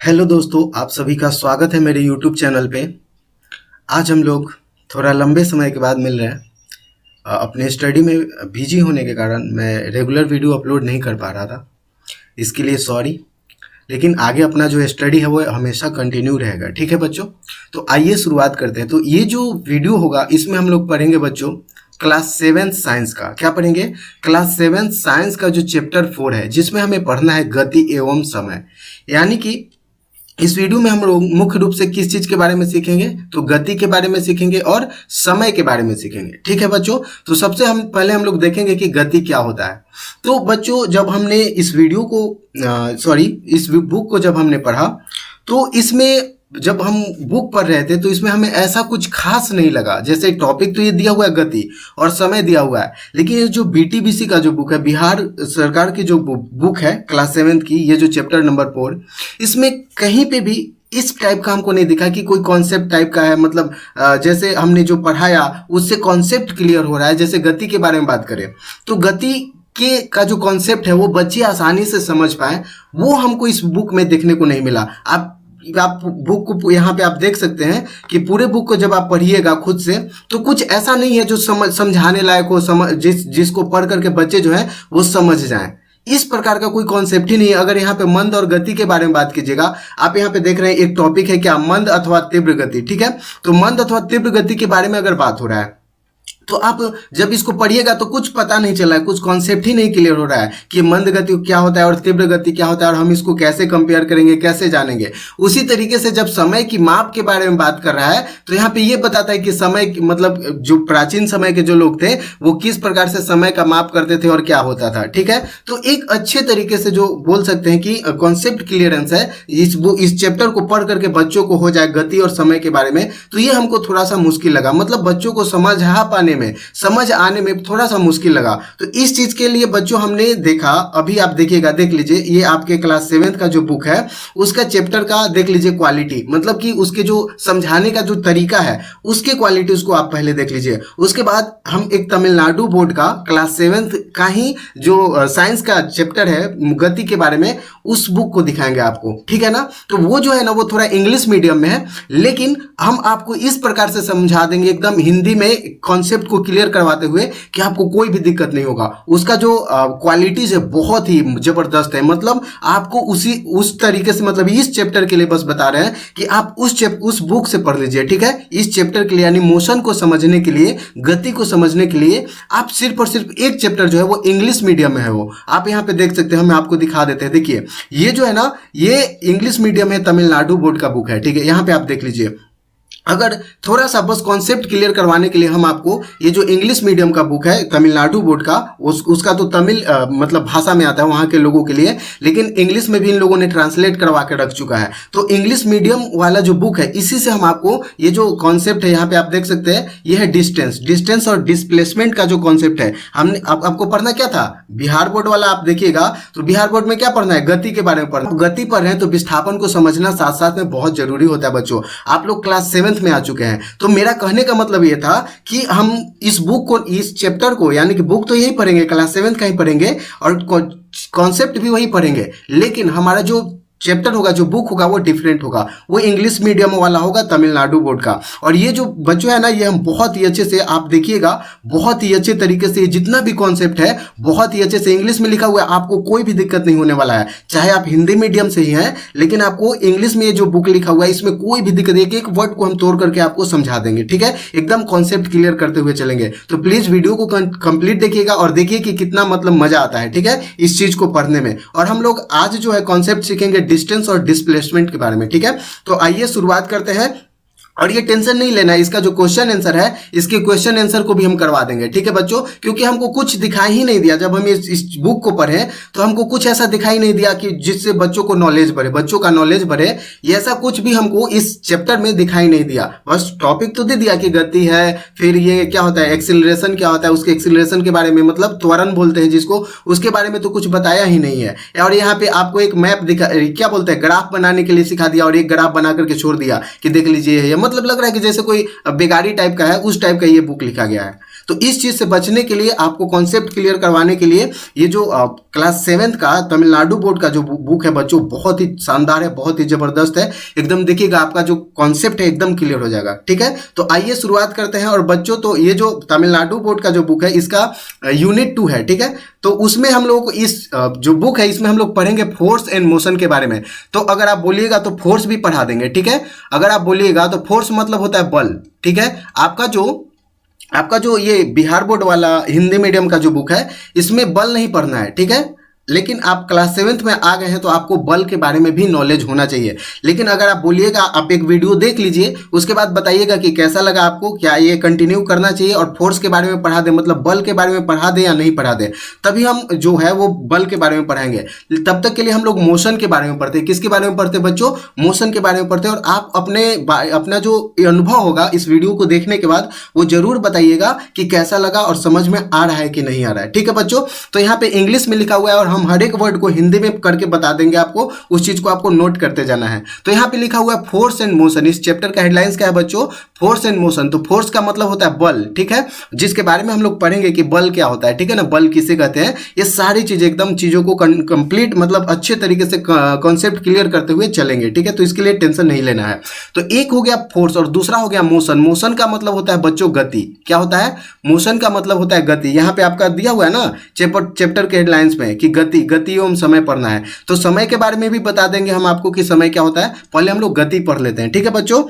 Hello दोस्तों, आप सभी का स्वागत है मेरे यूट्यूब चैनल पे। आज हम लोग थोड़ा लंबे समय के बाद मिल रहे हैं। अपने स्टडी में बिजी होने के कारण मैं रेगुलर वीडियो अपलोड नहीं कर पा रहा था, इसके लिए सॉरी। लेकिन आगे अपना जो स्टडी है वो हमेशा कंटिन्यू रहेगा, ठीक है बच्चों। तो आइए शुरुआत करते हैं। तो ये जो वीडियो होगा इसमें हम लोग पढ़ेंगे बच्चों क्लास 7 साइंस का। क्या पढ़ेंगे? क्लास 7 साइंस का जो चैप्टर 4 है, जिसमें हमें पढ़ना है गति एवं समय। यानी कि इस वीडियो में हम लोग मुख्य रूप से किस चीज के बारे में सीखेंगे? तो गति के बारे में सीखेंगे और समय के बारे में सीखेंगे, ठीक है बच्चों। तो सबसे पहले हम लोग देखेंगे कि गति क्या होता है। तो बच्चों, जब हमने इस वीडियो को इस बुक को जब हमने पढ़ा, तो इसमें जब हम बुक पढ़ रहे थे तो इसमें हमें ऐसा कुछ खास नहीं लगा। जैसे टॉपिक तो ये दिया हुआ है गति और समय दिया हुआ है, लेकिन ये जो बीटीबीसी का जो बुक है, बिहार सरकार की जो बुक है क्लास 7 की, ये जो चैप्टर नंबर 4, इसमें कहीं पे भी इस टाइप का हमको नहीं दिखा कि कोई कॉन्सेप्ट टाइप का है। मतलब जैसे हमने जो पढ़ाया उससे कॉन्सेप्ट क्लियर हो रहा है। जैसे गति के बारे में बात करें तो गति के का जो कॉन्सेप्ट है वो बच्चे आसानी से समझ पाए, वो हमको इस बुक में देखने को नहीं मिला। आप बुक को यहाँ पे आप देख सकते हैं कि पूरे बुक को जब आप पढ़िएगा खुद से, तो कुछ ऐसा नहीं है जो समझाने लायक हो, जिसको पढ़ करके बच्चे जो है वो समझ जाएं। इस प्रकार का कोई कॉन्सेप्ट ही नहीं है। अगर यहाँ पे मंद और गति के बारे में बात कीजिएगा, आप यहाँ पे देख रहे हैं एक टॉपिक है क्या, मंद अथवा तीव्र गति, ठीक है। तो मंद अथवा तीव्र गति के बारे में अगर बात हो रहा है तो आप जब इसको पढ़िएगा तो कुछ पता नहीं चला है, कुछ कॉन्सेप्ट ही नहीं क्लियर हो रहा है कि मंद गति क्या होता है और तीव्र गति क्या होता है और हम इसको कैसे कंपेयर करेंगे, कैसे जानेंगे। उसी तरीके से जब समय की माप के बारे में बात कर रहा है तो यहाँ पे ये बताता है कि समय मतलब जो प्राचीन समय के जो लोग थे वो किस प्रकार से समय का माप करते थे और क्या होता था, ठीक है। तो एक अच्छे तरीके से जो बोल सकते हैं कि कॉन्सेप्ट क्लियरेंस है इस चैप्टर को पढ़ करके बच्चों को हो जाए गति और समय के बारे में, तो ये हमको थोड़ा सा मुश्किल लगा। मतलब बच्चों को समझ आने में थोड़ा सा मुश्किल लगा। तो इस चीज के लिए बच्चों हमने देखा, अभी आप देखिएगा, देख लीजिए, ये आपके क्लास 7 का जो बुक है उसका चैप्टर का देख लीजिए क्वालिटी, मतलब कि उसके जो समझाने का जो तरीका है उसके क्वालिटी उसको आप पहले देख लीजिए। उसके बाद हम एक तमिलनाडु बोर्ड का क्लास 7 का ही जो साइंस का चैप्टर है गति के बारे में, उस बुक को दिखाएंगे आपको, ठीक है ना। तो वो जो है ना वो थोड़ा इंग्लिश मीडियम में है, लेकिन हम आपको इस प्रकार से समझा देंगे एकदम हिंदी में कॉन्सेप्ट को क्लियर करवाते हुए कि आपको कोई भी दिक्कत नहीं होगा। उसका जो क्वालिटीज है बहुत ही जबरदस्त है। मतलब आपको उस तरीके से, मतलब इस चैप्टर के लिए बस बता रहे हैं कि आप उस बुक से पढ़ लीजिए, ठीक है। इस चैप्टर के लिए यानी मोशन को समझने के लिए, गति को समझने के लिए आप सिर्फ और सिर्फ एक चैप्टर जो है वो इंग्लिश मीडियम में है। वो आप यहाँ पे देख सकते हैं, हम आपको दिखा देते हैं। देखिए ये जो है ना ये इंग्लिश मीडियम है, तमिलनाडु बोर्ड का बुक है, ठीक है। यहाँ पे आप देख लीजिए। अगर थोड़ा सा बस कॉन्सेप्ट क्लियर करवाने के लिए हम आपको ये जो इंग्लिश मीडियम का बुक है तमिलनाडु बोर्ड का, उसका तो तमिल मतलब भाषा में आता है वहाँ के लोगों के लिए, लेकिन इंग्लिश में भी इन लोगों ने ट्रांसलेट करवा के रख चुका है। तो इंग्लिश मीडियम वाला जो बुक है इसी से हम आपको ये जो कॉन्सेप्ट है, यहाँ पे आप देख सकते हैं, ये है डिस्टेंस और डिस्प्लेसमेंट का जो कॉन्सेप्ट है। हमने आपको पढ़ना क्या था, बिहार बोर्ड वाला आप देखिएगा तो बिहार बोर्ड में क्या पढ़ना है, गति के बारे में पढ़ना। गति पढ़ रहे हैं तो विस्थापन को समझना साथ साथ में बहुत जरूरी होता है बच्चों। आप लोग क्लास 7 में आ चुके हैं, तो मेरा कहने का मतलब ये था कि हम इस बुक को, इस चैप्टर को, यानी कि बुक तो यही पढ़ेंगे, क्लास 7 का ही पढ़ेंगे और कॉन्सेप्ट भी वही पढ़ेंगे, लेकिन हमारा जो चैप्टर होगा, जो बुक होगा वो डिफरेंट होगा। वो इंग्लिश मीडियम वाला होगा तमिलनाडु बोर्ड का। और ये जो बच्चों है ना, ये हम बहुत ही अच्छे से, आप देखिएगा, बहुत ही अच्छे तरीके से जितना भी कॉन्सेप्ट है बहुत ही अच्छे से इंग्लिश में लिखा हुआ है। आपको कोई भी दिक्कत नहीं होने वाला है, चाहे आप हिंदी मीडियम से ही हैं, लेकिन आपको इंग्लिश में ये जो बुक लिखा हुआ है इसमें कोई भी दिक्कत, एक एक वर्ड को हम तोड़ करके आपको समझा देंगे, ठीक है। एकदम कॉन्सेप्ट क्लियर करते हुए चलेंगे। तो प्लीज वीडियो को कंप्लीट देखिएगा और देखिए कि कितना मतलब मजा आता है, ठीक है, इस चीज को पढ़ने में। और हम लोग आज जो है कॉन्सेप्ट सीखेंगे डिस्टेंस और डिस्प्लेसमेंट के बारे में, ठीक है। तो आइए शुरुआत करते हैं। और ये टेंशन नहीं लेना है, इसका जो क्वेश्चन आंसर है, इसके क्वेश्चन आंसर को भी हम करवा देंगे, ठीक है बच्चों। क्योंकि हमको कुछ दिखाई ही नहीं दिया, जब हम इस बुक को पढ़े तो हमको कुछ ऐसा दिखाई नहीं दिया कि जिससे बच्चों को नॉलेज बढ़े, बच्चों का नॉलेज बढ़े, ये ऐसा कुछ भी हमको इस चैप्टर में दिखाई नहीं दिया। बस टॉपिक तो दे दिया कि गति है, फिर ये क्या होता है, एक्सीलरेशन क्या होता है, उसके एक्सीलरेशन के बारे में, मतलब त्वरण बोलते हैं जिसको, उसके बारे में तो कुछ बताया ही नहीं है। और यहाँ पे आपको एक मैप दिखा, क्या बोलते हैं, ग्राफ बनाने के लिए सिखा दिया और एक ग्राफ बना करके छोड़ दिया कि देख लीजिए, मतलब लग रहा है कि जैसे कोई बेगारी टाइप का है, उस टाइप का ये बुक लिखा गया है। तो इस चीज से बचने के लिए आपको कॉन्सेप्ट क्लियर करवाने के लिए ये जो क्लास 7th का तमिलनाडु बोर्ड का जो बुक है बच्चों, बहुत ही शानदार है, बहुत ही जबरदस्त है, एकदम देखिएगा आपका जो कॉन्सेप्ट है एकदम क्लियर हो जाएगा। ठीक है, तो आइए शुरुआत करते हैं। और बच्चों तो ये जो तमिलनाडु बोर्ड का जो बुक है इसका यूनिट 2 है। ठीक है, तो उसमें हम लोगों को इस जो बुक है इसमें हम लोग पढ़ेंगे फोर्स एंड मोशन के बारे में। तो अगर आप बोलिएगा तो फोर्स भी पढ़ा देंगे। ठीक है, अगर आप बोलिएगा तो फोर्स मतलब होता है बल। ठीक है, आपका जो ये बिहार बोर्ड वाला हिंदी मीडियम का जो बुक है इसमें बल नहीं पढ़ना है। ठीक है, लेकिन आप क्लास 7th में आ गए हैं तो आपको बल के बारे में भी नॉलेज होना चाहिए। लेकिन अगर आप बोलिएगा, आप एक वीडियो देख लीजिए, उसके बाद बताइएगा कि कैसा लगा आपको, क्या ये कंटिन्यू करना चाहिए और फोर्स के बारे में पढ़ा दें, मतलब बल के बारे में पढ़ा दें या नहीं पढ़ा दें, तभी हम जो है वो बल के बारे में पढ़ाएंगे। तब तक के लिए हम लोग मोशन के बारे में पढ़ते हैं। किसके बारे में पढ़ते हैं बच्चों? मोशन के बारे में पढ़ते हैं। और आप अपना जो अनुभव होगा इस वीडियो को देखने के बाद वो जरूर बताइएगा कि कैसा लगा और समझ में आ रहा है कि नहीं आ रहा है। ठीक है बच्चों, तो यहाँ पे इंग्लिश में लिखा हुआ है और हम हर एक वर्ड को हिंदी में करके बता देंगे आपको, उस चीज को आपको नोट करते जाना है। तो यहाँ पे लिखा हुआ है फोर्स एंड मोशन। इस चैप्टर का हेडलाइंस क्या है बच्चों? Force and motion. तो फोर्स का मतलब होता है बल। ठीक है, जिसके बारे में हम लोग पढ़ेंगे कि बल क्या होता है। ठीक है ना, बल किसे कहते हैं, ये सारी चीजें एकदम चीजों को कंप्लीट मतलब अच्छे तरीके से कॉन्सेप्ट क्लियर करते हुए चलेंगे। ठीक है, तो इसके लिए टेंशन नहीं लेना है। तो एक हो गया फोर्स और दूसरा हो गया मोशन। मोशन का मतलब होता है बच्चों गति। क्या होता है? मोशन का मतलब होता है गति। यहाँ पे आपका दिया हुआ है ना चैप्टर के हेडलाइंस में कि गति एवं समय पढ़ना है। तो समय के बारे में भी बता देंगे हम आपको कि समय क्या होता है। पहले हम लोग गति पढ़ लेते हैं। ठीक है बच्चों,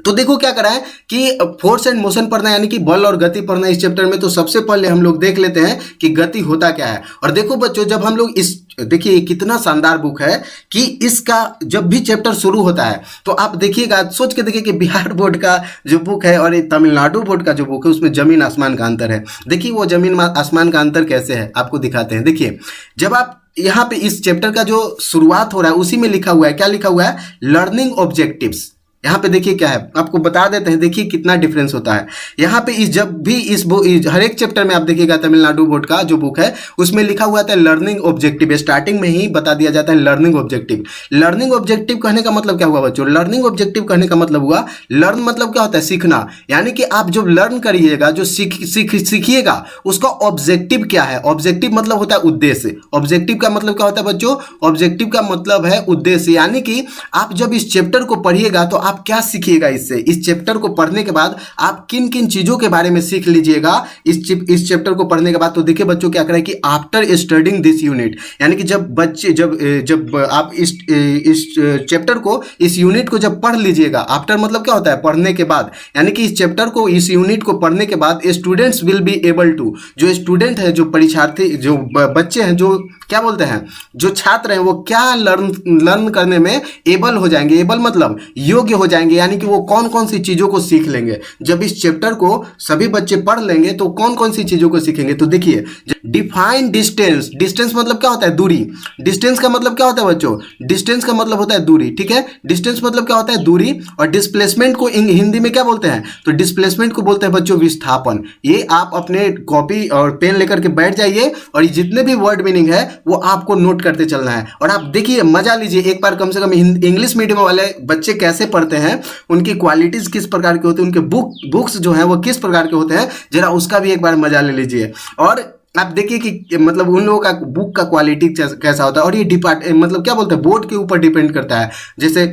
तो देखो क्या करा है कि फोर्स एंड मोशन पढ़ना यानी कि बल और गति पढ़ना इस चैप्टर में। तो सबसे पहले हम लोग देख लेते हैं कि गति होता क्या है। और देखो बच्चों, जब हम लोग देखिए कितना शानदार बुक है कि इसका जब भी चैप्टर शुरू होता है तो आप देखिएगा, सोच के देखिए कि बिहार बोर्ड का जो बुक है और तमिलनाडु बोर्ड का जो बुक है उसमें जमीन आसमान का अंतर है। देखिए वो जमीन आसमान का अंतर कैसे है आपको दिखाते हैं। देखिए जब आप यहाँ पे इस चैप्टर का जो शुरुआत हो रहा है उसी में लिखा हुआ है, क्या लिखा हुआ है? Learning objectives. यहाँ पे देखिए क्या है, आपको बता देते हैं। देखिए कितना डिफरेंस होता है यहाँ पे। जब भी हर एक चैप्टर में आप देखिएगा तमिलनाडु बोर्ड का जो बुक है उसमें लिखा हुआ था लर्निंग ऑब्जेक्टिव। स्टार्टिंग में ही बता दिया जाता है लर्निंग ऑब्जेक्टिव। लर्निंग ऑब्जेक्टिव कहने का मतलब क्या हुआ बच्चों? लर्निंग ऑब्जेक्टिव कहने का मतलब हुआ, लर्न मतलब क्या होता है? सीखना। यानी कि आप जो लर्न करिएगा, जो सीखिएगा, उसका ऑब्जेक्टिव क्या है? ऑब्जेक्टिव मतलब होता है उद्देश्य। ऑब्जेक्टिव का मतलब क्या होता है बच्चों? ऑब्जेक्टिव का मतलब है उद्देश्य। यानी कि आप जब इस चैप्टर को पढ़िएगा तो आप क्या सीखिएगा इससे? इस चैप्टर को पढ़ने के बाद आप किन किन चीजों के बारे में सीख लीजिएगा इस चैप्टर को पढ़ने के बाद। तो देखिए बच्चों क्या करें कि आफ्टर स्टडिंग दिस यूनिट, यानी कि जब आप इस चैप्टर को, इस यूनिट को जब पढ़ लीजिएगा, आफ्टर मतलब क्या होता है? पढ़ने के बाद। यानी कि इस चैप्टर को, इस यूनिट को पढ़ने के बाद students will be able to, जो स्टूडेंट है, जो परीक्षार्थी, जो बच्चे हैं, जो क्या बोलते हैं, जो छात्र हैं, वो क्या लर्न करने में एबल हो जाएंगे। एबल मतलब योग्य हो जाएंगे, यानी कि वो कौन कौन सी चीजों को सीख लेंगे। जब इस चैप्टर को सभी बच्चे पढ़ लेंगे तो कौन कौन सी चीजों को सीखेंगे। तो देखिए डिफाइन डिस्टेंस। डिस्टेंस मतलब क्या होता है? दूरी। डिस्टेंस का मतलब क्या होता है बच्चों? डिस्टेंस का मतलब होता है दूरी। ठीक है, डिस्टेंस मतलब क्या होता है? दूरी। और डिस्प्लेसमेंट को हिंदी में क्या बोलते हैं? तो डिस्प्लेसमेंट को बोलते हैं बच्चों विस्थापन। ये आप अपने कॉपी और पेन लेकर के बैठ जाइए और जितने भी वर्ड मीनिंग है वो आपको नोट करते चलना है। और आप देखिए, मजा लीजिए एक बार कम से कम। इंग्लिश मीडियम वाले बच्चे कैसे पढ़ते हैं, उनकी क्वालिटीज किस प्रकार के होते हैं, उनके बुक्स जो हैं वो किस प्रकार के होते हैं, जरा उसका भी एक बार मजा ले लीजिए। और आप देखिए कि मतलब उन लोगों का बुक का क्वालिटी कैसा होता है। और ये मतलब क्या बोलते हैं, बोर्ड के ऊपर डिपेंड करता है। जैसे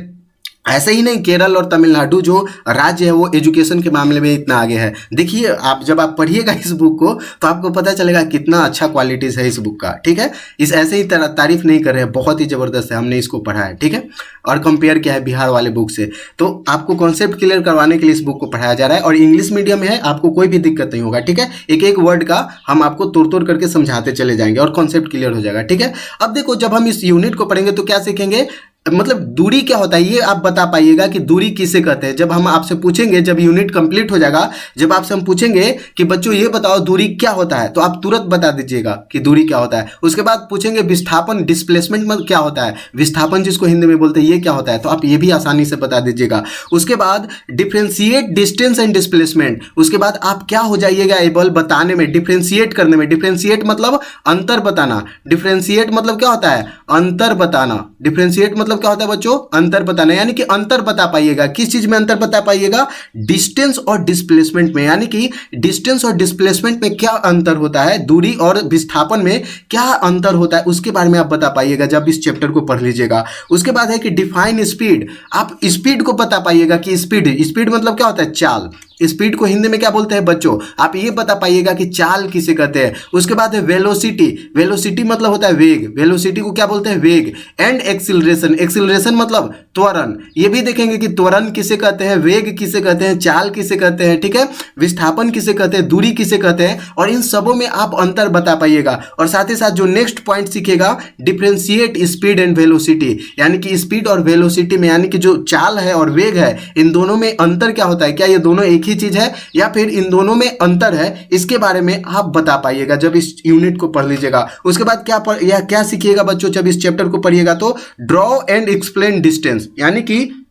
ऐसे ही नहीं, केरल और तमिलनाडु जो राज्य है वो एजुकेशन के मामले में इतना आगे है। देखिए आप जब आप पढ़िएगा इस बुक को तो आपको पता चलेगा कितना अच्छा क्वालिटीज है इस बुक का। ठीक है, इस ऐसे ही तारीफ नहीं कर रहे हैं, बहुत ही जबरदस्त है, हमने इसको पढ़ा है। ठीक है, और कंपेयर किया है बिहार वाले बुक से। तो आपको कॉन्सेप्ट क्लियर करवाने के लिए इस बुक को पढ़ाया जा रहा है और इंग्लिश मीडियम है, आपको कोई भी दिक्कत नहीं होगा। ठीक है, एक एक वर्ड का हम आपको तोड़ करके समझाते चले जाएंगे और कॉन्सेप्ट क्लियर हो जाएगा। ठीक है, अब देखो जब हम इस यूनिट को पढ़ेंगे तो क्या सीखेंगे, मतलब दूरी क्या होता है ये आप बता पाइएगा कि दूरी किसे कहते हैं। जब हम आपसे पूछेंगे, जब यूनिट कंप्लीट हो जाएगा, जब आपसे हम पूछेंगे कि बच्चों ये बताओ दूरी क्या होता है, तो आप तुरंत बता दीजिएगा कि दूरी क्या होता है। उसके बाद पूछेंगे विस्थापन, डिस्प्लेसमेंट में क्या होता है, विस्थापन जिसको हिंदी में बोलते हैं, ये क्या होता है, तो आप ये भी आसानी से बता दीजिएगा। उसके बाद डिफ्रेंशिएट डिस्टेंस एंड डिस्प्लेसमेंट, उसके बाद आप क्या हो जाइएगा एबल बताने में, डिफ्रेंशिएट करने में। डिफ्रेंशिएट मतलब अंतर बताना, डिफ्रेंशिएट मतलब क्या होता है, अंतर बताना। डिफ्रेंशिएट मतलब मतलब क्या होता है बच्चों, अंतर बताना, यानी कि अंतर बता पाइएगा। किस चीज में अंतर बता पाइएगा, डिस्टेंस और डिस्प्लेसमेंट में, यानी कि डिस्टेंस और डिस्प्लेसमेंट में क्या अंतर होता है, दूरी और विस्थापन में क्या अंतर होता है, उसके बारे में आप बता पाइएगा जब इस चैप्टर को पढ़ लीजिएगा। उसके बाद है कि डिफाइन स्पीड, आप स्पीड को बता पाइएगा कि स्पीड मतलब क्या होता है, चाल। स्पीड को हिंदी में क्या बोलते हैं बच्चों, आप ये बता पाइएगा कि चाल किसे कहते हैं। उसके बाद है वेलोसिटी, वेलोसिटी मतलब होता है वेग, वेलोसिटी को क्या बोलते हैं, वेग। एंड एक्सिलरेशन, एक्सिलरेशन मतलब त्वरण, ये भी देखेंगे कि त्वरण किसे कहते हैं, वेग किसे कहते हैं, चाल किसे कहते हैं, ठीक है, विस्थापन किसे कहते हैं, दूरी किसे कहते हैं, और इन सबों में आप अंतर बता पाइएगा। और साथ ही साथ जो नेक्स्ट पॉइंट सीखेगा, डिफरेंशिएट स्पीड एंड वेलोसिटी, यानी कि स्पीड और वेलोसिटी में, यानी कि जो चाल है और वेग है, इन दोनों में अंतर क्या होता है, क्या ये दोनों एक ही चीज है या फिर इन दोनों में अंतर है, इसके बारे में आप बता पाइएगा जब इस यूनिट को पढ़ लीजिएगा। उसके बाद क्या सीखिएगा बच्चों जब इस चैप्टर को पढ़िएगा, तो ड्रॉ एंड एक्सप्लेन डिस्टेंस, यानी कि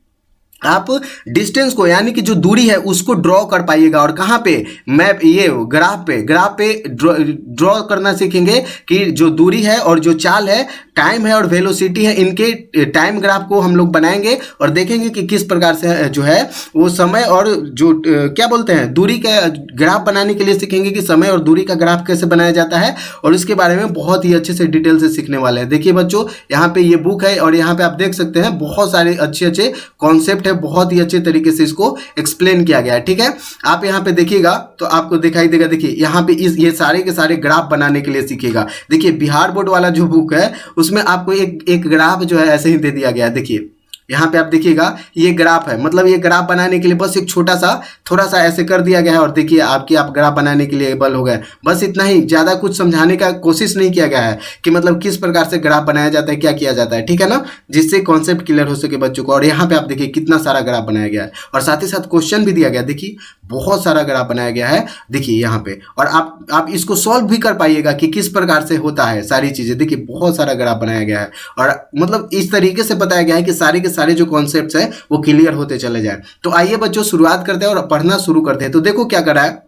आप डिस्टेंस को, यानी कि जो दूरी है उसको ड्रॉ कर पाइएगा। और कहाँ पे, मैप, ये ग्राफ पे ड्रॉ करना सीखेंगे कि जो दूरी है और जो चाल है, टाइम है और वेलोसिटी है, इनके टाइम ग्राफ को हम लोग बनाएंगे और देखेंगे कि किस प्रकार से जो है वो समय और जो क्या बोलते हैं, दूरी का ग्राफ बनाने के लिए सीखेंगे कि समय और दूरी का ग्राफ कैसे बनाया जाता है, और इसके बारे में बहुत ही अच्छे से डिटेल से सीखने वाले हैं। देखिए बच्चों, यहाँ पे ये बुक है और यहाँ पे आप देख सकते हैं बहुत सारे अच्छे अच्छे कॉन्सेप्ट है, बहुत ही अच्छे तरीके से इसको एक्सप्लेन किया गया है, ठीक है। आप यहाँ पे देखिएगा तो आपको दिखाई देगा, देखिए यहाँ पे ये सारे के सारे ग्राफ बनाने के लिए सीखेगा। देखिए बिहार बोर्ड वाला जो बुक है उसमें आपको एक ग्राफ जो है ऐसे ही दे दिया गया है। देखिए यहाँ पे आप देखिएगा ये ग्राफ है, मतलब ये ग्राफ बनाने के लिए बस एक छोटा सा थोड़ा सा ऐसे कर दिया गया है और देखिए आप ग्राफ बनाने के लिए एबल हो गए। बस इतना ही, ज़्यादा कुछ समझाने का कोशिश नहीं किया गया है कि मतलब किस प्रकार से ग्राफ बनाया जाता है, क्या किया जाता है, ठीक है ना, जिससे कॉन्सेप्ट क्लियर हो सके बच्चों को। और यहाँ पे आप देखिए कितना सारा ग्राफ बनाया गया है और साथ ही साथ क्वेश्चन भी दिया गया, देखिए बहुत सारा ग्राफ बनाया गया है, देखिए यहाँ पे। और आप इसको सॉल्व भी कर पाइएगा कि किस प्रकार से होता है सारी चीज़ें। देखिए बहुत सारा ग्राफ बनाया गया है और मतलब इस तरीके से बताया गया है कि सारे जो कॉन्सेप्ट्स हैं वो क्लियर होते चले जाए। तो आइए बच्चों शुरुआत करते हैं और पढ़ना शुरू करते हैं। तो देखो क्या कर रहा है,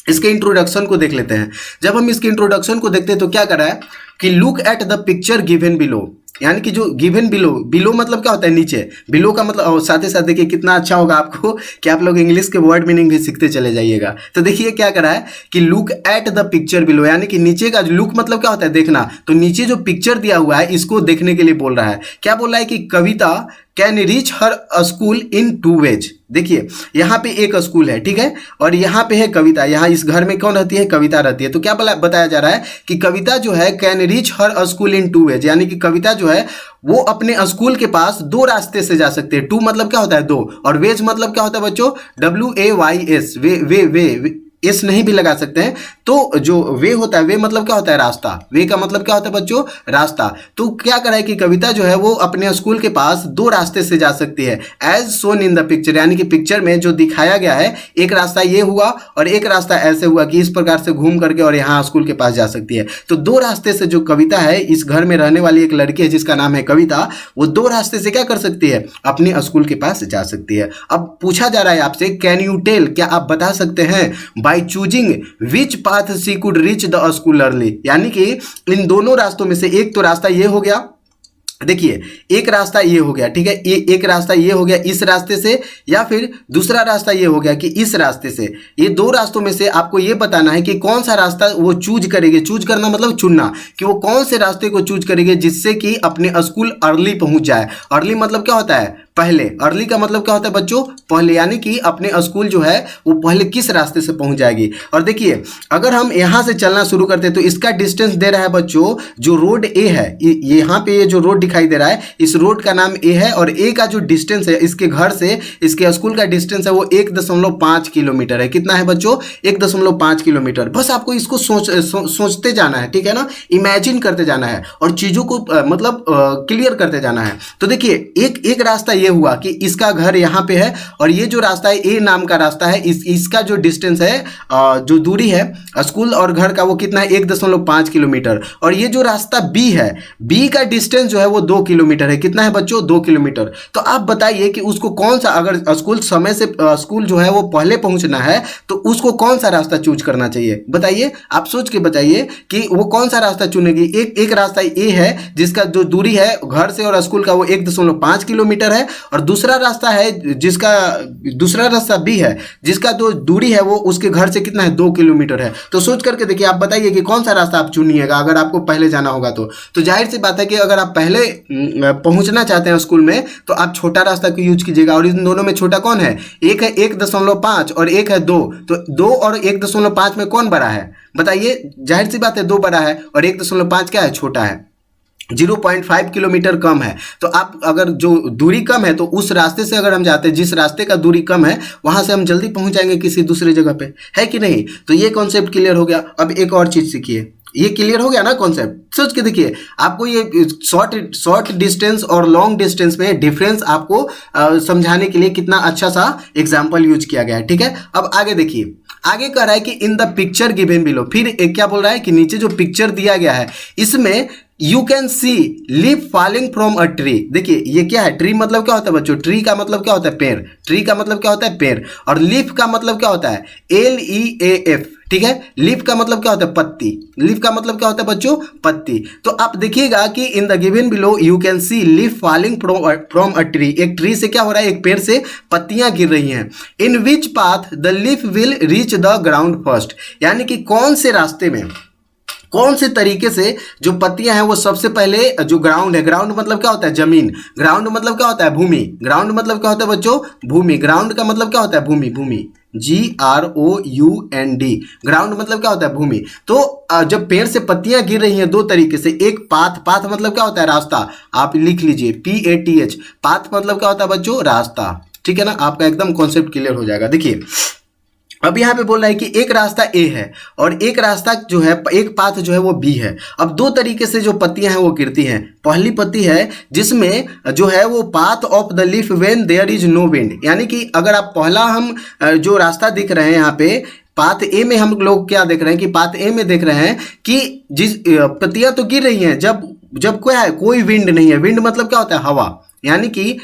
इसके इंट्रोडक्शन को देख लेते हैं। जब हम इसके इंट्रोडक्शन को देखते हैं तो क्या कर रहा है कि look at the picture given below, यानी कि जो गिवन बिलो मतलब क्या होता है, नीचे। बिलो का मतलब, और साथ ही साथ देखिए कितना अच्छा होगा आपको कि आप लोग इंग्लिश के वर्ड मीनिंग भी सीखते चले जाइएगा। तो देखिए क्या करा है कि look at the picture below, यानी कि नीचे का लुक मतलब क्या होता है, देखना। तो नीचे जो पिक्चर दिया हुआ है इसको देखने के लिए बोल रहा है। क्या बोल रहा है कि Kavita can reach her school in 2 ways। देखिए यहाँ पे एक स्कूल है, ठीक है, और यहाँ पे है कविता। यहाँ इस घर में कौन रहती है, कविता रहती है। तो क्या बताया जा रहा है कि कविता जो है can reach her school in 2 ways, यानी कि कविता जो है वो अपने स्कूल के पास 2 रास्ते से जा सकते हैं। 2 मतलब क्या होता है, 2, और वेज मतलब क्या होता है बच्चों, WAYS, वे एस नहीं भी लगा सकते हैं। तो जो वे होता है, वे मतलब क्या होता है, रास्ता। वे का मतलब क्या होता है बच्चों, रास्ता। तो क्या करा है कि कविता जो है वो अपने स्कूल के पास 2 रास्ते से जा सकती है, as shown in the picture, यानी कि पिक्चर में जो दिखाया गया है, एक रास्ता ये हुआ और एक रास्ता ऐसे हुआ कि इस प्रकार से घूम करके और यहाँ स्कूल के पास जा सकती है। तो 2 रास्ते से जो कविता है, इस घर में रहने वाली एक लड़की है जिसका नाम है कविता, वो 2 रास्ते से क्या कर सकती है, अपने स्कूल के पास जा सकती है। अब पूछा जा रहा है आपसे, कैन यू टेल, क्या आप बता सकते हैं, by choosing which path she could reach the school early, यानी कि इन दोनों रास्तों में से एक तो रास्ता ये हो गया, देखिए एक रास्ता ये हो गया, ठीक है, एक रास्ता ये हो गया इस रास्ते से, या फिर दूसरा रास्ता ये हो गया कि इस रास्ते से। ये 2 रास्तों में से आपको ये बताना है कि कौन सा रास्ता वो चूज करेंगे। चूज करना मतलब चुनना, कि वो कौन से रास्ते को चूज करेंगे जिससे कि अपने स्कूल अर्ली पहुंच जाए। अर्ली मतलब क्या होता है, पहले। अर्ली का मतलब क्या होता है बच्चों, पहले, यानी कि अपने स्कूल जो है वो पहले किस रास्ते से पहुंच जाएगी। और देखिए अगर हम यहां से चलना शुरू करते हैं तो इसका डिस्टेंस दे रहा है बच्चों, जो रोड ए है, यहाँ पे ये जो रोड दिखाई दे रहा है, इस रोड का नाम ए है, और ए का जो डिस्टेंस है इसके घर से इसके स्कूल का डिस्टेंस है वो 1.5 किलोमीटर है। कितना है बच्चों, 1.5 किलोमीटर। बस आपको इसको सोचते जाना है, ठीक है ना, इमेजिन करते जाना है और चीजों को मतलब क्लियर करते जाना है। तो देखिए एक रास्ता ये हुआ कि इसका घर यहाँ पे है और ये जो रास्ता है ए नाम का रास्ता है, इसका जो डिस्टेंस है जो दूरी है स्कूल और घर का वो कितना है 1.5 किलोमीटर। और ये जो रास्ता बी है, बी का डिस्टेंस जो है वो 2 किलोमीटर है। कितना है बच्चों? 2 किलोमीटर। तो आप बताइए कि उसको कौन सा, अगर स्कूल समय से स्कूल जो है वो पहले पहुंचना है तो उसको कौन सा रास्ता चूज करना चाहिए? बताइए, आप सोच के बताइए कि वो कौन सा रास्ता चुनेगी। एक रास्ता ए है जिसका जो दूरी है घर से और स्कूल का वो 1.5 किलोमीटर है, और दूसरा रास्ता है जिसका दूसरा रास्ता बी है जिसका जो दूरी है वो उसके घर से कितना है 2 किलोमीटर है। तो सोच करके देखिए, आप बताइए कि कौन सा रास्ता आप चुनिएगा अगर आपको पहले जाना होगा। तो जाहिर सी बात है कि अगर आप पहले पहुंचना चाहते हैं स्कूल में तो आप छोटा रास्ता को यूज कीजिएगा। और इन दोनों में छोटा कौन है? एक है 1.5 और एक है 2। तो 2 और 1.5 में कौन बड़ा है? बताइए, जाहिर सी बात है 2 बड़ा है और 1.5 क्या है? छोटा है। 0.5 किलोमीटर कम है। तो आप अगर जो दूरी कम है तो उस रास्ते से अगर हम जाते हैं, जिस रास्ते का दूरी कम है वहां से हम जल्दी पहुंच जाएंगे किसी दूसरी जगह पे, है कि नहीं? तो ये कॉन्सेप्ट क्लियर हो गया। अब एक और चीज सीखिए, ये क्लियर हो गया ना कॉन्सेप्ट? सोच के देखिए, आपको ये शॉर्ट डिस्टेंस और लॉन्ग डिस्टेंस में डिफरेंस आपको समझाने के लिए कितना अच्छा सा एग्जांपल यूज किया गया है। ठीक है, अब आगे देखिए, आगे कह रहा है कि इन द पिक्चर गिवन बिलो। फिर एक क्या बोल रहा है कि नीचे जो पिक्चर दिया गया है इसमें you can see leaf falling from a tree. देखिए ये क्या है? ट्री मतलब क्या होता है बच्चों? ट्री का मतलब क्या होता है? पेड़। ट्री का मतलब क्या होता है? पेड़। और लीफ का मतलब क्या होता है? LEAF। ठीक है, लीफ का मतलब क्या होता है? पत्ती। लीफ का मतलब क्या होता है बच्चों? पत्ती। तो आप देखिएगा कि in the given below you can see leaf falling from a tree. एक ट्री से क्या हो रहा है? एक पेड़ से पत्तियां गिर रही हैं। In which path the leaf will reach the ground first. यानी कि कौन से रास्ते में, कौन से तरीके से जो पत्तियां हैं वो सबसे पहले जो ग्राउंड है, ग्राउंड मतलब क्या होता है? जमीन। ग्राउंड मतलब क्या होता है? भूमि। ग्राउंड मतलब क्या होता है बच्चों? भूमि। ग्राउंड का मतलब क्या होता है? भूमि। भूमि, GROUND। ग्राउंड मतलब क्या होता है? भूमि। तो जब पेड़ से पत्तियां गिर रही हैं दो तरीके से, एक पाथ, पाथ मतलब क्या होता है? रास्ता। आप लिख लीजिए PATH। पाथ मतलब क्या होता है बच्चों? रास्ता। ठीक है ना, आपका एकदम कॉन्सेप्ट क्लियर हो जाएगा। देखिए अब यहाँ पे बोल रहा है कि एक रास्ता ए है और एक रास्ता जो है, एक पाथ जो है वो बी है। अब दो तरीके से जो पत्तियां हैं वो गिरती हैं। पहली पत्ती है जिसमें जो है वो path of the leaf when there is no wind. यानी कि अगर आप पहला हम जो रास्ता दिख रहे हैं यहाँ पे पाथ ए में, हम लोग क्या देख रहे हैं कि पाथ ए में देख रहे हैं कि जिस पत्तियां तो गिर रही हैं जब क्या है? कोई विंड नहीं है। विंड मतलब क्या होता है? हवा। यानी कि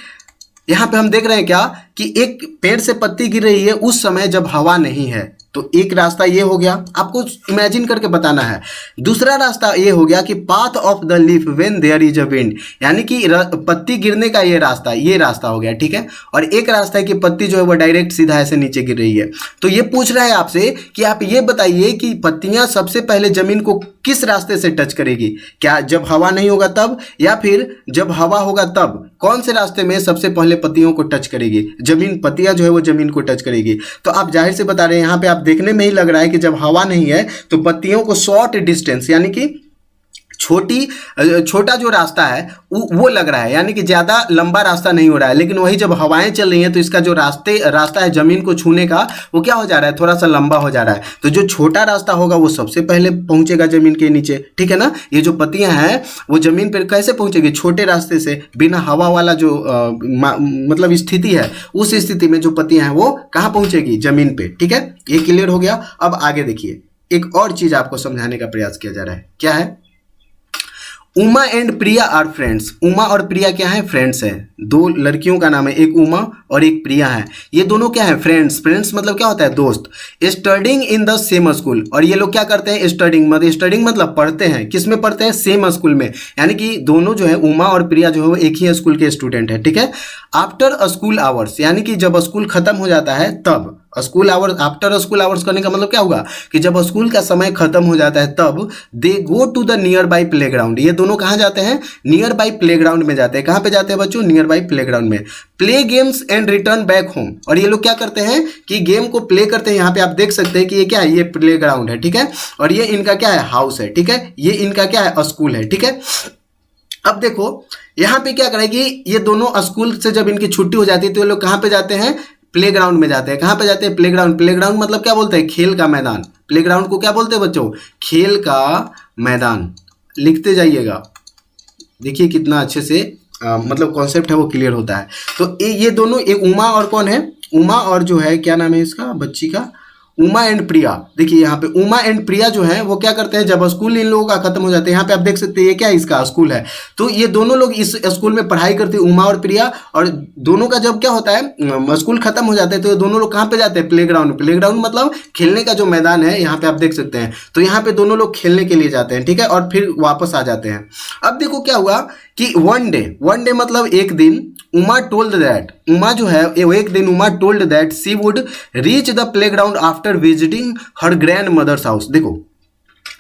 यहां पे हम देख रहे हैं क्या कि एक पेड़ से पत्ती गिर रही है उस समय जब हवा नहीं है। तो एक रास्ता ये हो गया, आपको इमेजिन करके बताना है। दूसरा रास्ता ये हो गया कि path of the leaf when there is a wind. यानी कि पत्ती गिरने का ये रास्ता हो गया। ठीक है, और एक रास्ता है कि पत्ती जो है वो डायरेक्ट सीधा ऐसे नीचे गिर रही है। तो ये पूछ रहा है आपसे कि आप ये बताइए कि पत्तियां सबसे पहले जमीन को किस रास्ते से टच करेगी? क्या जब हवा नहीं होगा तब, या फिर जब हवा होगा तब? कौन से रास्ते में सबसे पहले पत्तियों को टच करेगी? जमीन, पत्तियां जो है वो जमीन को टच करेगी। तो आप जाहिर से बता रहे हैं, यहाँ पे आप देखने में ही लग रहा है कि जब हवा नहीं है तो पत्तियों को शॉर्ट डिस्टेंस यानी कि छोटा जो रास्ता है वो लग रहा है, यानी कि ज्यादा लंबा रास्ता नहीं हो रहा है। लेकिन वही जब हवाएं चल रही हैं तो इसका जो रास्ता है जमीन को छूने का, वो क्या हो जा रहा है? थोड़ा सा लंबा हो जा रहा है। तो जो छोटा रास्ता होगा वो सबसे पहले पहुंचेगा जमीन के नीचे। ठीक है ना, ये जो पत्तियां हैं वो जमीन पर कैसे पहुंचेगी? छोटे रास्ते से, बिना हवा वाला जो मतलब स्थिति है, उस स्थिति में जो पत्तियां हैं वो कहाँ पहुंचेगी? जमीन पे। ठीक है, ये क्लियर हो गया। अब आगे देखिए, एक और चीज आपको समझाने का प्रयास किया जा रहा है। क्या है? Uma and Priya are friends. Uma और प्रिया क्या है? फ्रेंड्स हैं। दो लड़कियों का नाम है, एक उमा और एक प्रिया है। ये दोनों क्या है? फ्रेंड्स। फ्रेंड्स मतलब क्या होता है? दोस्त। Studying in the same school. और ये लोग क्या करते हैं? स्टडिंग मतलब पढ़ते हैं। किस में पढ़ते हैं? सेम स्कूल में। यानी कि दोनों जो है, उमा और प्रिया जो है वो एक ही स्कूल के स्टूडेंट है। ठीक है, आफ्टर स्कूल आवर्स, यानी कि जब स्कूल खत्म हो जाता है तब। School hours, after school hours करने का मतलब क्या होगा कि जब स्कूल का समय खत्म हो जाता है तब they go to the near by playground. ये दोनों कहाँ जाते हैं? नियर बाई प्लेग्राउंड में जाते हैं। कहाँ पे जाते हैं बच्चों? नियर बाई प्लेग्राउंड में। Play games and return back home. और ये लोग क्या करते हैं कि गेम को प्ले करते हैं। यहाँ पे आप देख सकते हैं कि ये क्या है? ये प्लेग्राउंड है। ठीक है, और ये इनका क्या है? हाउस है। ठीक है, ये इनका क्या है? स्कूल है। ठीक है, अब देखो यहाँ पे क्या करेगी, ये दोनों स्कूल से जब इनकी छुट्टी हो जाती है तो ये लोग कहाँ पे जाते हैं? प्लेग्राउंड में जाते हैं। कहाँ पे जाते हैं? प्लेग्राउंड। प्लेग्राउंड मतलब क्या बोलते हैं? खेल का मैदान। प्लेग्राउंड को क्या बोलते हैं बच्चों? खेल का मैदान। लिखते जाइएगा, देखिए कितना अच्छे से मतलब कॉन्सेप्ट है वो क्लियर होता है। तो ये दोनों, एक उमा और कौन है, उमा और जो है क्या नाम है इसका बच्ची का, उमा एंड प्रिया। देखिए यहाँ पे उमा एंड प्रिया जो है वो क्या करते हैं, जब स्कूल इन लोगों का खत्म हो जाता है, यहाँ पे आप देख सकते हैं ये क्या इसका स्कूल है, तो ये दोनों लोग इस स्कूल में पढ़ाई करते हैं, उमा और प्रिया। और दोनों का जब क्या होता है, स्कूल खत्म हो जाता है, तो ये दोनों लोग कहाँ पे जाते हैं, प्लेग्राउंड। प्लेग्राउंड मतलब खेलने का जो मैदान है, यहाँ पे आप देख सकते हैं। तो यहाँ पे दोनों लोग खेलने के लिए जाते हैं, ठीक है, और फिर वापस आ जाते हैं। अब देखो क्या हुआ कि वन डे मतलब एक दिन, उमा टोल्ड दैट, उमा जो है एक दिन Uma told that she would reach the playground after visiting her grandmother's house. देखो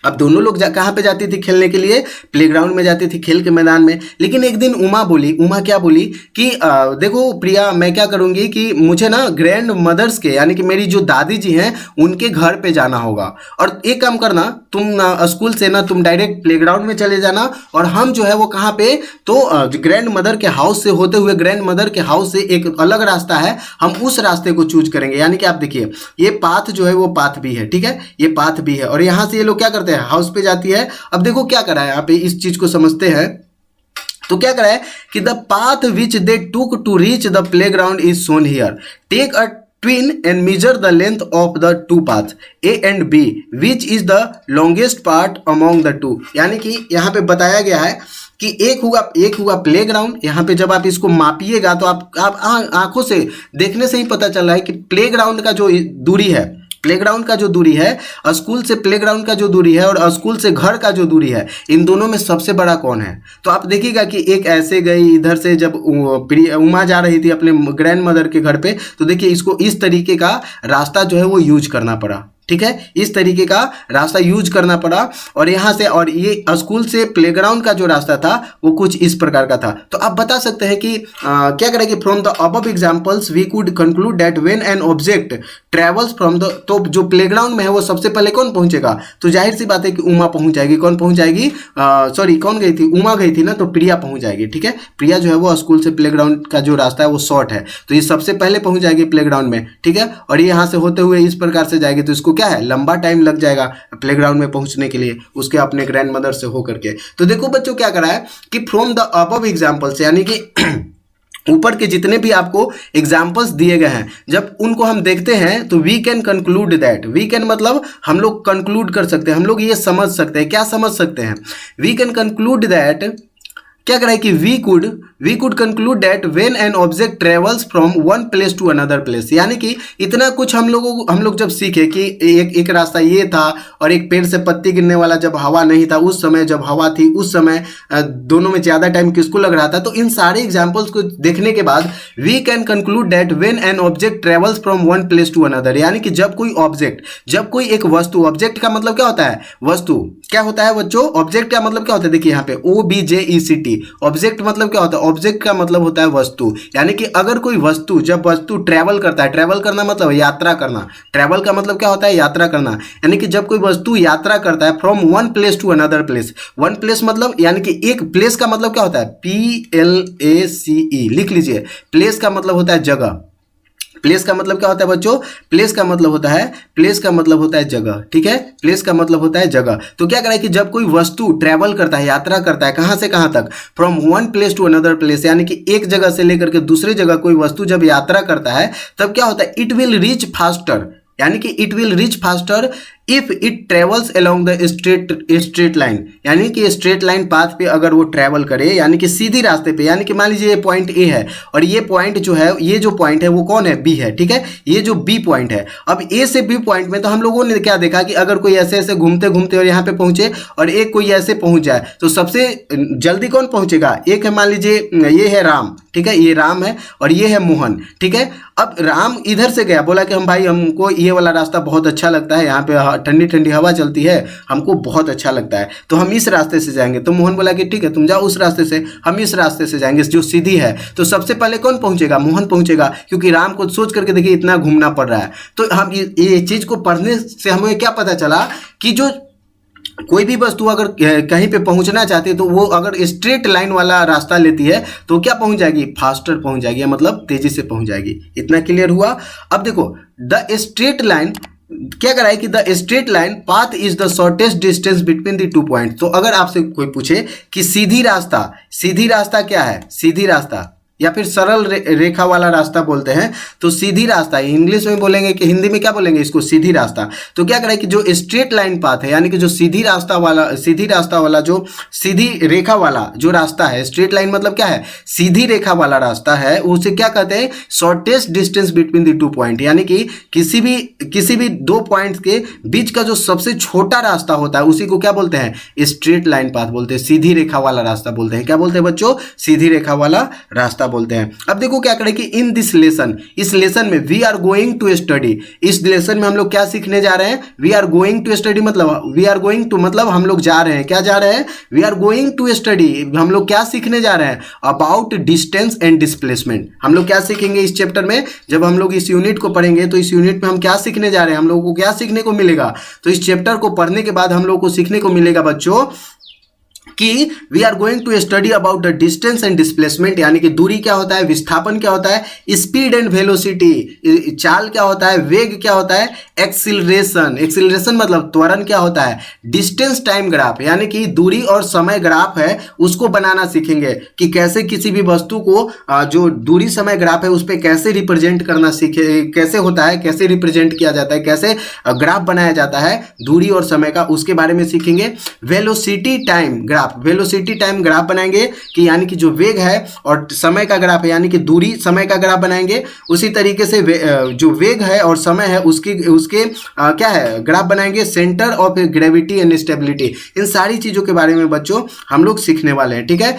अब दोनों लोग कहाँ पे जाती थी खेलने के लिए, प्लेग्राउंड में जाती थी, खेल के मैदान में। लेकिन एक दिन उमा बोली, उमा क्या बोली कि देखो प्रिया, मैं क्या करूँगी कि मुझे ना ग्रैंड मदर्स के, यानी कि मेरी जो दादी जी हैं उनके घर पे जाना होगा, और एक काम करना, तुम स्कूल से ना तुम डायरेक्ट प्लेग्राउंड में चले जाना, और हम जो है वो कहाँ पे, तो ग्रैंड मदर के हाउस से होते हुए, ग्रैंड मदर के हाउस से एक अलग रास्ता है, हम उस रास्ते को चूज करेंगे। यानी कि आप देखिए ये पाथ जो है वो पाथ भी है, ठीक है, ये पाथ भी है, और यहाँ से ये लोग क्या करते हैं, हाउस पे जाती है। अब देखो क्या करा है यहाँ पे, इस चीज को समझते हैं। तो क्या करा है कि the path which they took to reach the playground is shown here, take a twin and measure the length of the two paths A and B which is the longest part among the two। यानी कि यहाँ पे बताया गया है कि एक हुआ प्लेग्राउंड। यहाँ पे जब आप इसको मापिएगा तो आप आंखों से देखने से ही पता चल रहा है कि प्लेग्राउंड का जो दूरी है, प्लेग्राउंड का जो दूरी है, स्कूल से प्लेग्राउंड का जो दूरी है, और स्कूल से घर का जो दूरी है, इन दोनों में सबसे बड़ा कौन है। तो आप देखिएगा कि एक ऐसे गई इधर से, जब उमा जा रही थी अपने ग्रैंड मदर के घर पे, तो देखिए इसको इस तरीके का रास्ता जो है वो यूज करना पड़ा, ठीक है, इस तरीके का रास्ता यूज करना पड़ा। और यहाँ से, और ये स्कूल से प्लेग्राउंड का जो रास्ता था वो कुछ इस प्रकार का था। तो आप बता सकते हैं कि क्या करें कि from the above examples we could conclude that when an object travels from the, तो जो प्लेग्राउंड में है वो सबसे पहले कौन पहुंचेगा, तो जाहिर सी बात है कि उमा पहुंच जाएगी। कौन पहुंच जाएगी, सॉरी कौन गई थी, उमा गई थी ना, तो प्रिया पहुंच जाएगी, ठीक है। प्रिया जो है वो स्कूल से प्लेग्राउंड का जो रास्ता है वो शॉर्ट है, तो ये सबसे पहले पहुंच जाएगी प्लेग्राउंड में, ठीक है। और ये यहाँ से होते हुए इस प्रकार से जाएगी, तो इसको क्या है, लंबा टाइम लग जाएगा प्लेग्राउंड में पहुंचने के लिए, उसके अपने ग्रैंड मदर से होकर के। तो देखो बच्चों क्या करा है कि फ्रॉम द अबव एग्जांपल्स, यानी कि ऊपर के जितने भी आपको एग्जाम्पल्स दिए गए हैं, जब उनको हम देखते हैं तो we can conclude that, we can मतलब हम लोग कंक्लूड कर सकते हैं, हम लोग ये समझ सकते हैं। क्या समझ सकते हैं, वी कैन कंक्लूड दैट, क्या करा है कि we could conclude that when an object travels from one place to another place. यानी कि इतना कुछ हम लोग जब सीखे कि एक रास्ता ये था, और एक पेड़ से पत्ती गिरने वाला जब हवा नहीं था उस समय, जब हवा थी उस समय, दोनों में ज़्यादा टाइम किसको लग रहा था। तो इन सारे एग्जाम्पल्स को देखने के बाद we can conclude that when an object travels from one place to another, यानी कि जब कोई ऑब्जेक्ट, जब कोई एक वस्तु, ऑब्जेक्ट का मतलब क्या होता है, वस्तु क्या होता है बच्चों, ऑब्जेक्ट का मतलब क्या होता है, देखिए यहाँ पे OBJECT, ऑब्जेक्ट मतलब क्या होता है, ऑब्जेक्ट का मतलब होता है वस्तु। यानी कि अगर कोई वस्तु, जब वस्तु ट्रैवल करता है, ट्रैवल करना मतलब यात्रा करना, ट्रैवल का मतलब क्या होता है, यात्रा करना, यानी कि जब कोई वस्तु यात्रा करता है from one place to another place, one place मतलब यानी कि एक प्लेस का मतलब क्या होता है, PLACE लिख लीजिए, प्लेस का मतलब होता है जगह, प्लेस का मतलब क्या होता है बच्चों, प्लेस का मतलब होता है जगह, ठीक है, प्लेस का मतलब होता है जगह। तो क्या करा है कि जब कोई वस्तु ट्रैवल करता है, यात्रा करता है, कहां से कहां तक, from one place to another place, यानी कि एक जगह से लेकर के दूसरी जगह कोई वस्तु जब यात्रा करता है, तब क्या होता है, इट विल रीच फास्टर, यानी कि it will reach faster if it travels along the straight line, यानी कि स्ट्रेट लाइन पाथ पे अगर वो ट्रैवल करे, यानी कि सीधी रास्ते पे, यानी कि मान लीजिए ये पॉइंट ए है, और ये पॉइंट जो है, ये जो पॉइंट है वो कौन है, बी है, ठीक है, ये जो बी पॉइंट है। अब ए से बी पॉइंट में तो हम लोगों ने क्या देखा कि अगर कोई ऐसे ऐसे घूमते घूमते और यहाँ पे पहुंचे, और एक कोई ऐसे पहुंच जाए, तो सबसे जल्दी कौन पहुंचेगा, एक है, मान लीजिए ये है राम, ठीक है, ये राम है, और ये है मोहन, ठीक है। अब राम इधर से गया, बोला कि हम भाई, हमको ये वाला रास्ता बहुत अच्छा लगता है, यहाँ पे ठंडी ठंडी हवा चलती है, हमको बहुत अच्छा लगता है, तो हम इस रास्ते से जाएंगे। तो मोहन बोला कि ठीक है तुम जाओ उस रास्ते से, हम इस रास्ते से जाएंगे जो सीधी है। तो सबसे पहले कौन पहुंचेगा, मोहन पहुंचेगा, क्योंकि राम को सोच करके देखिए इतना घूमना पड़ रहा है। तो हम ये चीज को पढ़ने से हमें क्या पता चला कि जो कोई भी वस्तु अगर कहीं पे पहुंचना चाहती है, तो वो अगर स्ट्रेट लाइन वाला रास्ता लेती है तो क्या पहुंच जाएगी, फास्टर पहुंच जाएगी, मतलब तेजी से पहुंच जाएगी। इतना क्लियर हुआ। अब देखो, द स्ट्रेट लाइन क्या करा है कि the straight line path is the shortest distance between the 2 point. तो अगर आपसे कोई पूछे कि सीधी रास्ता क्या है, सीधी रास्ता या फिर सरल रेखा वाला रास्ता बोलते हैं, तो सीधी रास्ता इंग्लिश में बोलेंगे कि हिंदी में क्या बोलेंगे इसको, सीधी रास्ता। तो क्या करें कि जो स्ट्रेट लाइन पाथ है यानी कि जो सीधी रास्ता वाला जो सीधी रेखा वाला जो रास्ता है, स्ट्रेट लाइन मतलब क्या है, सीधी रेखा वाला रास्ता है, उसे क्या कहते हैं, shortest distance between the 2 point, यानी कि किसी भी 2 पॉइंट्स के बीच का जो सबसे छोटा रास्ता होता है उसी को क्या बोलते हैं, स्ट्रेट लाइन पाथ बोलते हैं, सीधी रेखा वाला रास्ता बोलते हैं। क्या बोलते हैं बच्चों, सीधी रेखा वाला रास्ता बोलते हैं। अब देखो क्या करें कि इन दिस लेसन, इस लेसन में we are going to study, इस लेसन में हम लोग क्या सीखने जा रहे हैं, we are going to study मतलब वी आर गोइंग टू मतलब हम लोग जा रहे हैं, क्या जा रहे हैं, we are going to study, हम लोग क्या सीखने जा रहे हैं, अबाउट डिस्टेंस एंड डिस्प्लेसमेंट। हम लोग क्या सीखेंगे इस चैप्टर में, जब हम लोग इस यूनिट को पढ़ेंगे तो इस यूनिट में हम क्या सीखने जा रहे हैं, हम लोगों को क्या सीखने को मिलेगा, तो इस चैप्टर को पढ़ने के बाद हम लोग को सीखने को मिलेगा बच्चों कि we are going to study about the distance and displacement, यानी कि दूरी क्या होता है, विस्थापन क्या होता है, स्पीड एंड वेलोसिटी चाल क्या होता है, वेग क्या होता है, एक्सीलरेशन मतलब त्वरण क्या होता है, डिस्टेंस टाइम ग्राफ यानी कि दूरी और समय ग्राफ है उसको बनाना सीखेंगे कि कैसे किसी भी वस्तु को जो दूरी समय ग्राफ है उस पर कैसे रिप्रेजेंट करना सीखे, कैसे होता है, कैसे रिप्रेजेंट किया जाता है, कैसे ग्राफ बनाया जाता है दूरी और समय का, उसके बारे में सीखेंगे। वेलोसिटी टाइम ग्राफ बनाएंगे कि यानी कि जो वेग है और समय का ग्राफ है यानी कि दूरी समय का ग्राफ बनाएंगे, उसी तरीके से जो वेग है और समय है उसके क्या है ग्राफ बनाएंगे। Centre of gravity and stability, इन सारी चीजों के बारे में बच्चों हम लोग सीखने वाले हैं, ठीक है।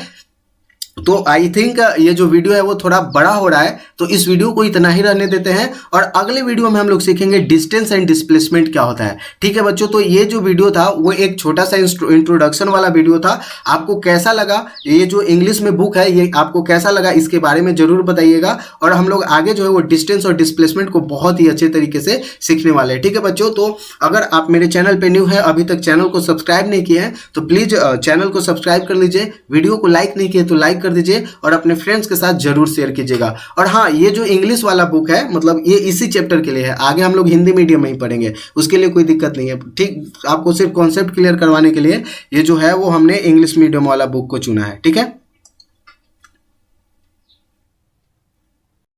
तो आई थिंक ये जो वीडियो है वो थोड़ा बड़ा हो रहा है, तो इस वीडियो को इतना ही रहने देते हैं और अगले वीडियो में हम लोग सीखेंगे डिस्टेंस एंड डिस्प्लेसमेंट क्या होता है, ठीक है बच्चों। तो ये जो वीडियो था वो एक छोटा सा इंट्रोडक्शन वाला वीडियो था। आपको कैसा लगा, ये जो इंग्लिश में बुक है ये आपको कैसा लगा, इसके बारे में जरूर बताइएगा। और हम लोग आगे जो है वो डिस्टेंस और डिस्प्लेसमेंट को बहुत ही अच्छे तरीके से सीखने वाले हैं, ठीक है बच्चों। तो अगर आप मेरे चैनल पर न्यू है, अभी तक चैनल को सब्सक्राइब नहीं किए हैं तो प्लीज चैनल को सब्सक्राइब कर लीजिए, वीडियो को लाइक नहीं किए तो लाइक कर दीजिए और अपने फ्रेंड्स के साथ जरूर शेयर कीजिएगा। और हाँ, ये जो इंग्लिश वाला बुक है मतलब ये इसी चैप्टर के लिए है, आगे हम लोग हिंदी मीडियम में ही पढ़ेंगे, उसके लिए कोई दिक्कत नहीं है, ठीक। आपको सिर्फ कॉन्सेप्ट क्लियर करवाने के लिए ये जो है वो हमने इंग्लिश मीडियम वाला बुक को चुना है, ठीक है।